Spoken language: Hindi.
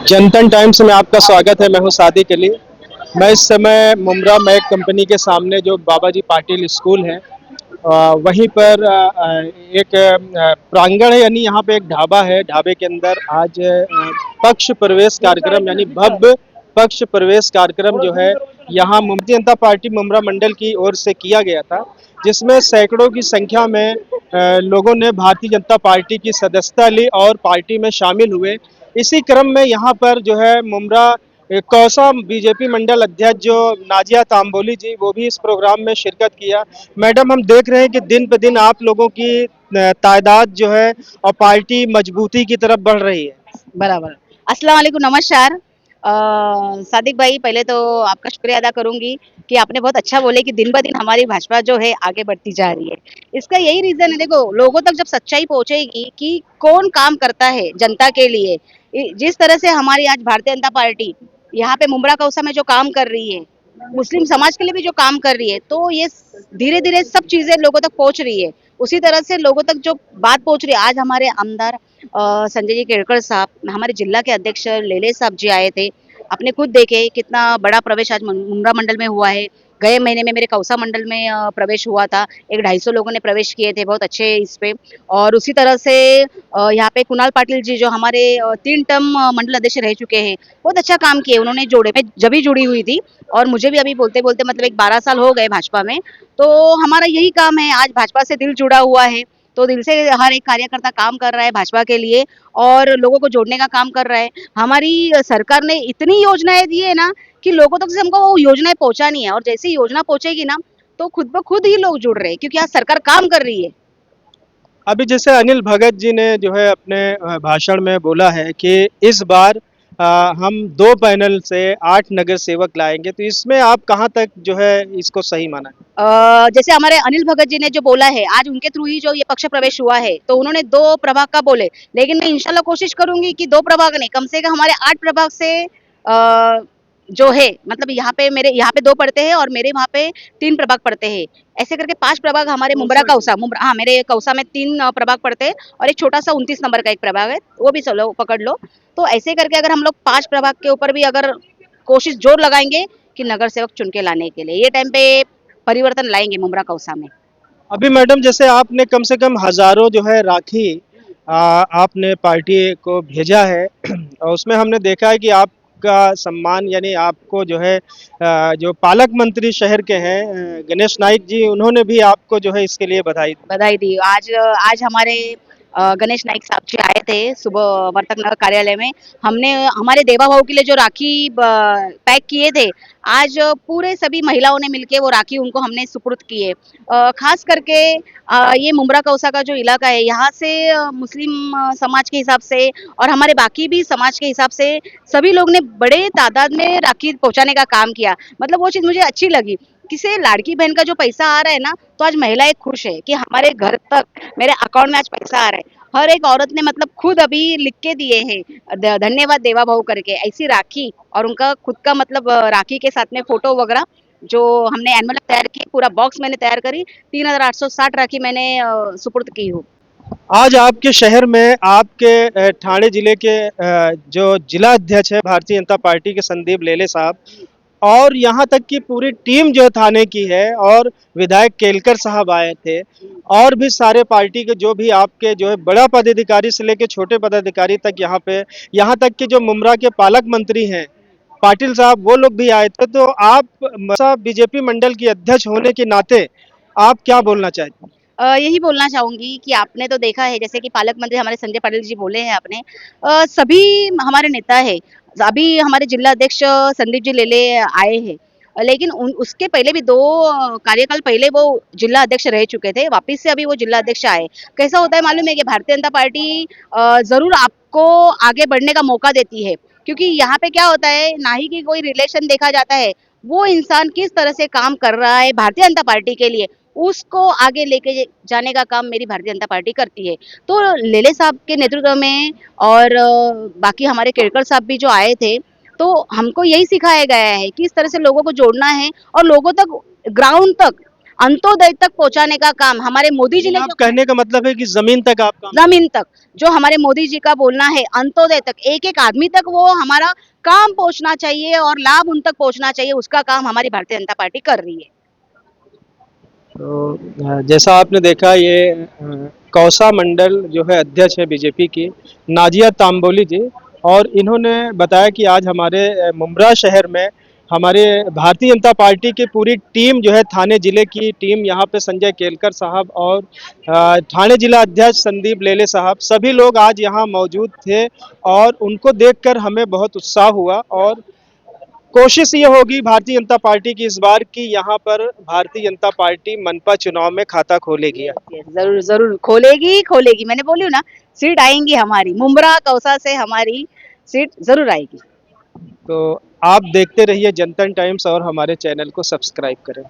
जनतन टाइम्स में आपका स्वागत है। मैं हूं सादिक अली। मैं इस समय मुमरा मैक कंपनी के सामने जो बाबाजी पाटिल स्कूल है, वहीं पर एक प्रांगण है, यानी यहाँ पे एक ढाबा है। ढाबे के अंदर आज पक्ष प्रवेश कार्यक्रम यानी भव्य पक्ष प्रवेश कार्यक्रम जो है यहाँ भारतीय जनता पार्टी मुमरा मंडल की ओर से किया गया था, जिसमें सैकड़ों की संख्या में लोगों ने भारतीय जनता पार्टी की सदस्यता ली और पार्टी में शामिल हुए। इसी क्रम में यहाँ पर जो है मुमरा कौसा बीजेपी मंडल अध्यक्ष जो नाजिया तांबोली जी, वो भी इस प्रोग्राम में शिरकत किया। मैडम, हम देख रहे हैं कि दिन पे दिन आप लोगों की तादाद जो है और पार्टी मजबूती की तरफ बढ़ रही है। बराबर। अस्सलाम वालेकुम, नमस्कार। सादिक भाई, पहले तो आपका शुक्रिया अदा करूंगी कि आपने बहुत अच्छा बोले कि दिन ब दिन हमारी भाजपा जो है आगे बढ़ती जा रही है। इसका यही रीजन है, देखो लोगों तक जब सच्चाई पहुंचेगी कि कौन काम करता है जनता के लिए, जिस तरह से हमारी आज भारतीय जनता पार्टी यहाँ पे मुमरा कौसा में जो काम कर रही है, मुस्लिम समाज के लिए भी जो काम कर रही है, तो ये धीरे धीरे सब चीजें लोगों तक पहुंच रही है। उसी तरह से लोगों तक जो बात पहुंच रही है, आज हमारे आमदार संजय जी केड़कर साहब, हमारे जिला के अध्यक्ष लेले साहब जी आए थे। आपने खुद देखे कितना बड़ा प्रवेश आज मुमरा मंडल में हुआ है। गए महीने में मेरे कौसा मंडल में प्रवेश हुआ था। 100-250 लोगों ने प्रवेश किए थे, बहुत अच्छे इस पे। और उसी तरह से यहाँ पे कुणाल पाटिल जी जो हमारे 3 टर्म मंडल अध्यक्ष रह चुके हैं, बहुत अच्छा काम किए उन्होंने। जोड़े में जब भी जुड़ी हुई थी और मुझे भी अभी बोलते बोलते मतलब एक 12 साल हो गए भाजपा में। तो हमारा यही काम है, आज भाजपा से दिल जुड़ा हुआ है, तो दिल से हर एक कार्यकर्ता काम कर रहा है भाजपा के लिए और लोगों को जोड़ने का काम कर रहा है। हमारी सरकार ने इतनी योजनाएं दी है ना कि लोगों तक से हमको वो योजनाएं पहुंचानी है, और जैसे ही योजना पहुंचेगी ना तो खुद ब खुद ही लोग जुड़ रहे हैं, क्योंकि आज सरकार काम कर रही है। अभी जैसे अनिल भगत जी ने जो है अपने भाषण में बोला है कि इस बार हम 2 पैनल से 8 नगर सेवक लाएंगे, तो इसमें आप कहां तक जो है इसको सही माना है? जैसे हमारे अनिल भगत जी ने जो बोला है, आज उनके थ्रू ही जो ये पक्ष प्रवेश हुआ है, तो उन्होंने 2 प्रभाग का बोले, लेकिन मैं इंशाल्लाह कोशिश करूंगी कि 2 प्रभाग नहीं, कम से कम हमारे 8 प्रभाग से जो है, मतलब यहाँ पे मेरे यहाँ पे 2 पड़ते हैं और मेरे वहाँ पे 3 प्रभाग पड़ते हैं। ऐसे करके 5 प्रभाग हमारे मुमरा कौसा, हाँ मेरे कौसा में 3 प्रभाग पड़ते हैं और एक छोटा सा 29 नंबर का एक प्रभाग है, वो भी चलो पकड़ लो। तो ऐसे करके अगर हम लोग 5 प्रभाग के ऊपर भी अगर कोशिश जोर लगाएंगे कि नगर सेवक चुन के लाने के लिए, ये टाइम पे परिवर्तन लाएंगे मुमरा कौसा में। अभी मैडम, जैसे आपने कम से कम हजारों जो है राखी आपने पार्टी को भेजा है और उसमें हमने देखा है कि आपका सम्मान, यानी आपको जो है जो पालक मंत्री शहर के हैं गणेश नाइक जी, उन्होंने भी आपको जो है इसके लिए बधाई दी। बधाई दी। आज आज हमारे गणेश नाइक साहब जी आए थे सुबह वर्तक नगर कार्यालय में। हमने हमारे देवा भाव के लिए जो राखी पैक किए थे, आज पूरे सभी महिलाओं ने मिलके वो राखी उनको हमने सुपुर्द की है। खास करके ये मुमरा कौसा का जो इलाका है, यहाँ से मुस्लिम समाज के हिसाब से और हमारे बाकी भी समाज के हिसाब से सभी लोग ने बड़े तादाद में राखी पहुंचाने का काम किया। मतलब वो चीज़ मुझे अच्छी लगी। किसी लाड़की बहन का जो पैसा आ रहा है ना, तो आज महिलाएं खुश है कि हमारे घर तक मेरे अकाउंट में आज पैसा आ रहा है। हर एक औरत ने मतलब खुद अभी लिख के दिए हैं धन्यवाद देवा भाव करके, ऐसी राखी और उनका खुद का मतलब राखी के साथ में फोटो वगैरह जो हमने एनवलप तैयार की, पूरा बॉक्स मैंने तैयार करी। 3860 राखी मैंने सुपुर्द की हूँ। आज आपके शहर में आपके ठाणे जिले के जो जिला अध्यक्ष है भारतीय जनता पार्टी के संदीप लेले साहब, और यहाँ तक कि पूरी टीम जो थाने की है, और विधायक केलकर साहब आए थे, और भी सारे पार्टी के जो भी आपके जो है बड़ा पदाधिकारी से लेके छोटे पदाधिकारी तक, यहाँ तक कि जो मुमरा के पालक मंत्री हैं पाटिल साहब, वो लोग भी आए थे। तो आप बीजेपी मंडल की अध्यक्ष होने के नाते आप क्या बोलना चाहते हैं? यही बोलना चाहूंगी कि आपने तो देखा है, जैसे कि पालक मंत्री हमारे संजय पाटिल जी बोले हैं आपने, सभी हमारे नेता है। अभी हमारे जिला अध्यक्ष संदीप जी लेले आए हैं, लेकिन उसके पहले भी 2 कार्यकाल पहले वो जिला अध्यक्ष रह चुके थे, वापिस से अभी वो जिला अध्यक्ष आए। कैसा होता है मालूम है कि भारतीय जनता पार्टी जरूर आपको आगे बढ़ने का मौका देती है, क्योंकि यहाँ पे क्या होता है, ना ही कि कोई रिलेशन देखा जाता है, वो इंसान किस तरह से काम कर रहा है भारतीय जनता पार्टी के लिए, उसको आगे लेके जाने का काम मेरी भारतीय जनता पार्टी करती है। तो लेले साहब के नेतृत्व में और बाकी हमारे केड़कर साहब भी जो आए थे, तो हमको यही सिखाया गया है कि इस तरह से लोगों को जोड़ना है और लोगों तक, ग्राउंड तक अंत्योदय तक पहुंचाने का काम हमारे मोदी जी ने आप जो कहने का मतलब है कि जमीन तक आप काम जमीन तक, जो हमारे मोदी जी का बोलना है अंत्योदय तक, एक एक आदमी तक वो हमारा काम पहुंचना चाहिए और लाभ उन तक पहुंचना चाहिए, उसका काम हमारी भारतीय जनता पार्टी कर रही है। तो जैसा आपने देखा ये कौसा मंडल जो है अध्यक्ष है बीजेपी की नाजिया तांबोली जी, और इन्होंने बताया कि आज हमारे मुमरा शहर में हमारे भारतीय जनता पार्टी की पूरी टीम जो है, थाने जिले की टीम, यहाँ पे संजय केलकर साहब और थाने जिला अध्यक्ष संदीप लेले साहब, सभी लोग आज यहाँ मौजूद थे और उनको देखकर हमें बहुत उत्साह हुआ। और कोशिश ये होगी भारतीय जनता पार्टी की इस बार की यहाँ पर भारतीय जनता पार्टी मनपा चुनाव में खाता खोलेगी। यस, जरूर जरूर खोलेगी खोलेगी, मैंने बोली हूँ ना, सीट आएंगी हमारी मुमरा कौसा से, हमारी सीट जरूर आएगी। तो आप देखते रहिए जनतन टाइम्स और हमारे चैनल को सब्सक्राइब करें।